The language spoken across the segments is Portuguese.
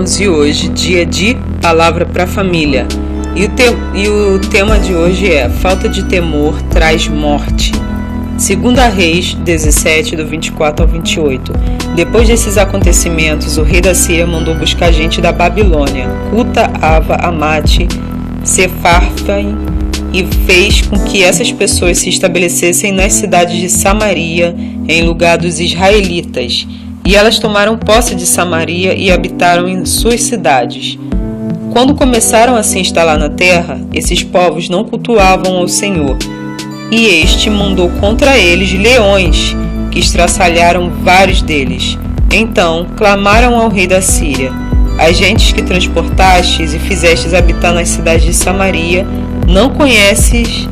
11 hoje, dia de Palavra para a Família. E o tema de hoje é: falta de temor traz morte. 2 Reis 17, do 24 ao 28. Depois desses acontecimentos, o rei da Síria mandou buscar gente da Babilônia, Cuta, Ava, Amate, Sefarvaim, e fez com que essas pessoas se estabelecessem nas cidades de Samaria, em lugar dos israelitas. E elas tomaram posse de Samaria e habitaram em suas cidades. Quando começaram a se instalar na terra, esses povos não cultuavam ao Senhor. E este mandou contra eles leões, que estraçalharam vários deles. Então clamaram ao rei da Síria: as gentes que transportastes e fizestes habitar nas cidades de Samaria, não conheces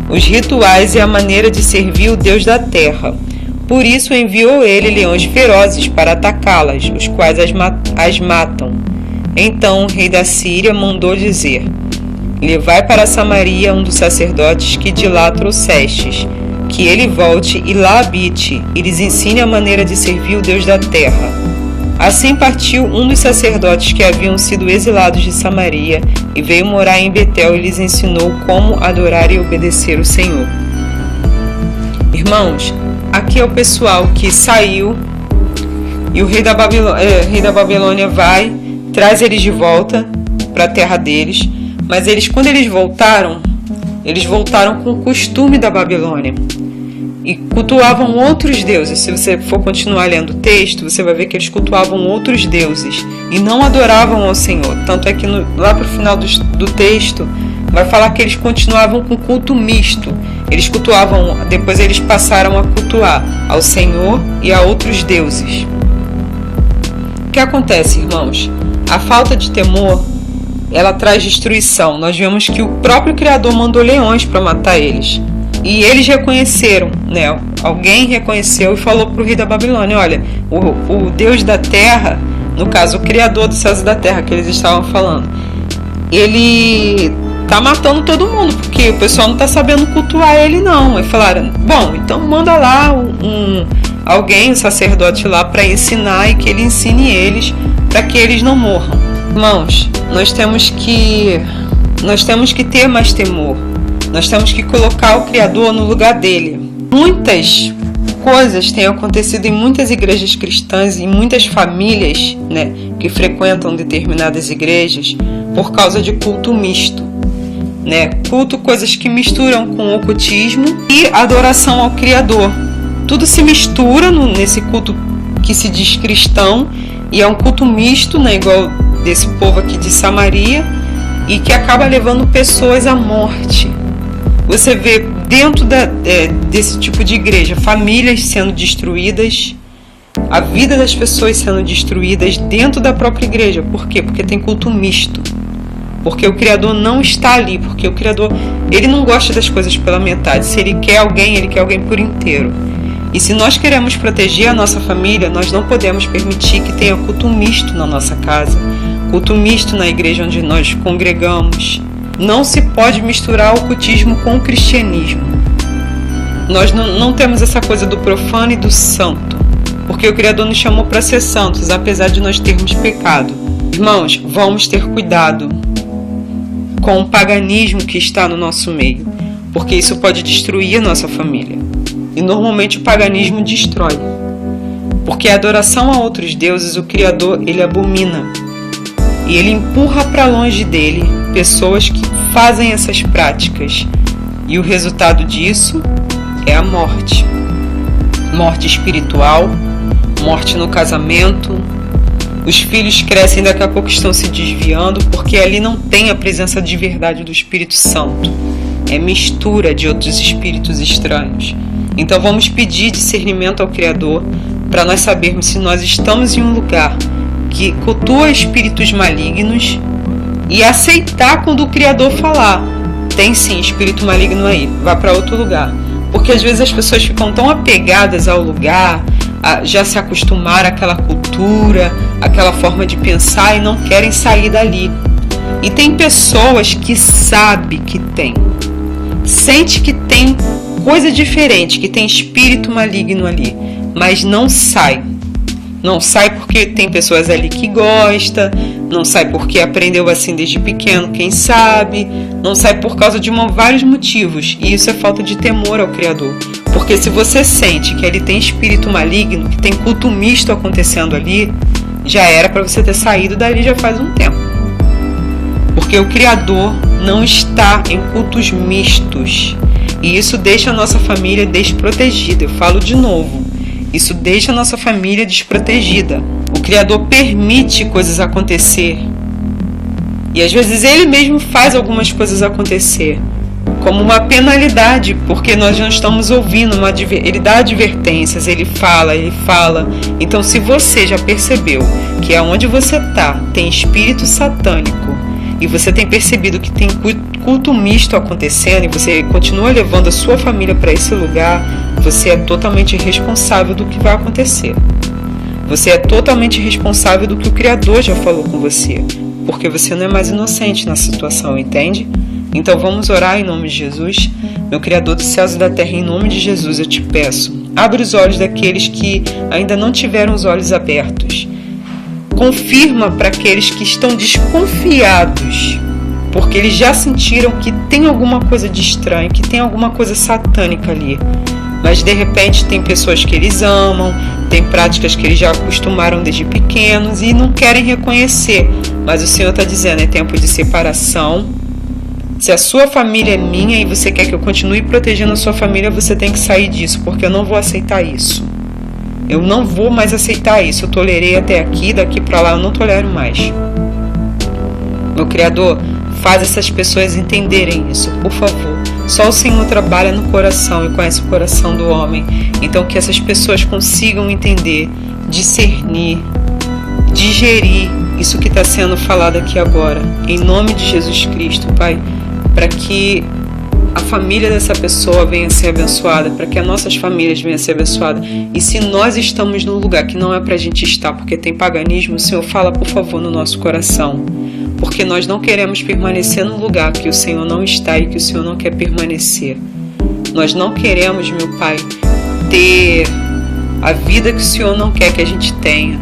os rituais e a maneira de servir o Deus da terra. Por isso enviou ele leões ferozes para atacá-las, os quais as matam. Então o rei da Síria mandou dizer: levai para Samaria um dos sacerdotes que de lá trouxestes, que ele volte e lá habite, e lhes ensine a maneira de servir o Deus da terra. Assim partiu um dos sacerdotes que haviam sido exilados de Samaria, e veio morar em Betel e lhes ensinou como adorar e obedecer o Senhor. Irmãos, aqui é o pessoal que saiu, e o rei da Babilônia traz eles de volta para a terra deles. Mas quando eles voltaram com o costume da Babilônia e cultuavam outros deuses. Se você for continuar lendo o texto, você vai ver que eles cultuavam outros deuses e não adoravam ao Senhor. Tanto é que lá para o final do texto vai falar que eles continuavam com culto misto. Eles cultuavam, depois eles passaram a cultuar ao Senhor e a outros deuses. O que acontece, irmãos? A falta de temor, ela traz destruição. Nós vemos que o próprio Criador mandou leões para matar eles. E eles reconheceram, né? Alguém reconheceu e falou para o rei da Babilônia: olha, o Deus da terra, no caso o Criador dos céus e da terra que eles estavam falando, ele tá matando todo mundo, porque o pessoal não tá sabendo cultuar ele não. Aí falaram: bom, então manda lá alguém, um sacerdote lá, para ensinar, e que ele ensine eles para que eles não morram. Irmãos, nós temos que ter mais temor. Nós temos que colocar o Criador no lugar dele. Muitas coisas têm acontecido em muitas igrejas cristãs e muitas famílias, né, que frequentam determinadas igrejas por causa de culto misto, né? Coisas que misturam com ocultismo e adoração ao Criador. Tudo se mistura nesse culto que se diz cristão, e é um culto misto, né, igual desse povo aqui de Samaria, e que acaba levando pessoas à morte. Você vê dentro desse tipo de igreja famílias sendo destruídas, a vida das pessoas sendo destruídas dentro da própria igreja. Por quê? Porque tem culto misto, porque o Criador não está ali, porque o Criador, ele não gosta das coisas pela metade. Se ele quer alguém por inteiro. E se nós queremos proteger a nossa família, nós não podemos permitir que tenha culto misto na nossa casa, culto misto na igreja onde nós congregamos. Não se pode misturar o ocultismo com o cristianismo. Nós não temos essa coisa do profano e do santo, porque o Criador nos chamou para ser santos, apesar de nós termos pecado. Irmãos, vamos ter cuidado com o paganismo que está no nosso meio, porque isso pode destruir a nossa família. E normalmente o paganismo destrói, porque a adoração a outros deuses, o Criador, ele abomina, e ele empurra para longe dele pessoas que fazem essas práticas, e o resultado disso é a morte. Morte espiritual, morte no casamento. Os filhos crescem, daqui a pouco estão se desviando, porque ali não tem a presença de verdade do Espírito Santo, é mistura de outros espíritos estranhos. Então vamos pedir discernimento ao Criador para nós sabermos se nós estamos em um lugar que cultua espíritos malignos, e aceitar quando o Criador falar: tem sim espírito maligno aí, vá para outro lugar. Porque às vezes as pessoas ficam tão apegadas ao lugar, já se acostumaram àquela cultura, àquela forma de pensar, e não querem sair dali. E tem pessoas que sabem que tem, sente que tem coisa diferente, que tem espírito maligno ali, mas não sai. Não sai porque tem pessoas ali que gostam, não sai porque aprendeu assim desde pequeno, quem sabe, não sai por causa de vários motivos, e isso é falta de temor ao Criador. Porque se você sente que ele tem espírito maligno, que tem culto misto acontecendo ali, já era para você ter saído dali já faz um tempo. Porque o Criador não está em cultos mistos, e isso deixa a nossa família desprotegida. Eu falo de novo. Isso deixa a nossa família desprotegida. O Criador permite coisas acontecer. E às vezes ele mesmo faz algumas coisas acontecer. Como uma penalidade, porque nós não estamos ouvindo. Ele dá advertências, ele fala. Então se você já percebeu que aonde você está tem espírito satânico, e você tem percebido que tem culto misto acontecendo, e você continua levando a sua família para esse lugar, você é totalmente responsável do que vai acontecer. Você é totalmente responsável do que o Criador já falou com você, porque você não é mais inocente na situação, entende? Então vamos orar em nome de Jesus. Meu Criador dos céus e da terra, em nome de Jesus eu te peço, abre os olhos daqueles que ainda não tiveram os olhos abertos. Confirma para aqueles que estão desconfiados, porque eles já sentiram que tem alguma coisa de estranho, que tem alguma coisa satânica ali. Mas de repente tem pessoas que eles amam, tem práticas que eles já acostumaram desde pequenos e não querem reconhecer. Mas o Senhor está dizendo, é tempo de separação. Se a sua família é minha e você quer que eu continue protegendo a sua família, você tem que sair disso, porque eu não vou aceitar isso. Eu não vou mais aceitar isso. Eu tolerei até aqui, daqui para lá eu não tolero mais. Meu Criador, faz essas pessoas entenderem isso, por favor. Só o Senhor trabalha no coração e conhece o coração do homem. Então que essas pessoas consigam entender, discernir, digerir isso que está sendo falado aqui agora. Em nome de Jesus Cristo, Pai, para que a família dessa pessoa venha a ser abençoada, para que as nossas famílias venham a ser abençoadas. E se nós estamos num lugar que não é para a gente estar, porque tem paganismo, o Senhor fala, por favor, no nosso coração. Porque nós não queremos permanecer num lugar que o Senhor não está e que o Senhor não quer permanecer. Nós não queremos, meu Pai, ter a vida que o Senhor não quer que a gente tenha.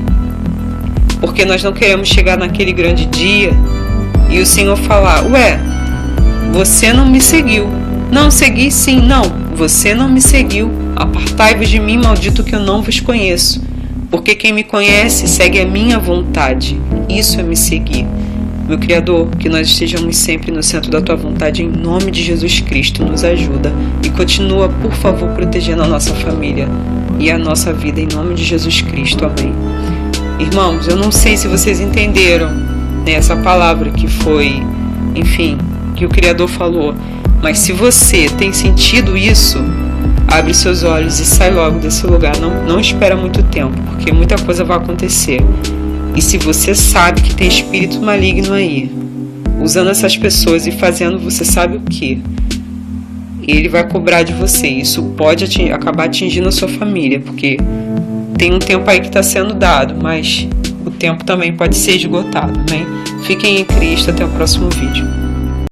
Porque nós não queremos chegar naquele grande dia e o Senhor falar, ué, você não me seguiu. Não, segui sim. Não, você não me seguiu. Apartai-vos de mim, maldito, que eu não vos conheço. Porque quem me conhece segue a minha vontade. Isso é me seguir. Meu Criador, que nós estejamos sempre no centro da Tua vontade, em nome de Jesus Cristo, nos ajuda. E continua, por favor, protegendo a nossa família e a nossa vida, em nome de Jesus Cristo. Amém. Irmãos, eu não sei se vocês entenderam, né, essa palavra que foi, enfim, que o Criador falou, mas se você tem sentido isso, abre seus olhos e sai logo desse lugar. Não espera muito tempo, porque muita coisa vai acontecer. E se você sabe que tem espírito maligno aí, usando essas pessoas e fazendo você sabe o que, ele vai cobrar de você. Isso pode acabar atingindo a sua família, porque tem um tempo aí que está sendo dado, mas o tempo também pode ser esgotado, né? Fiquem em Cristo, até o próximo vídeo.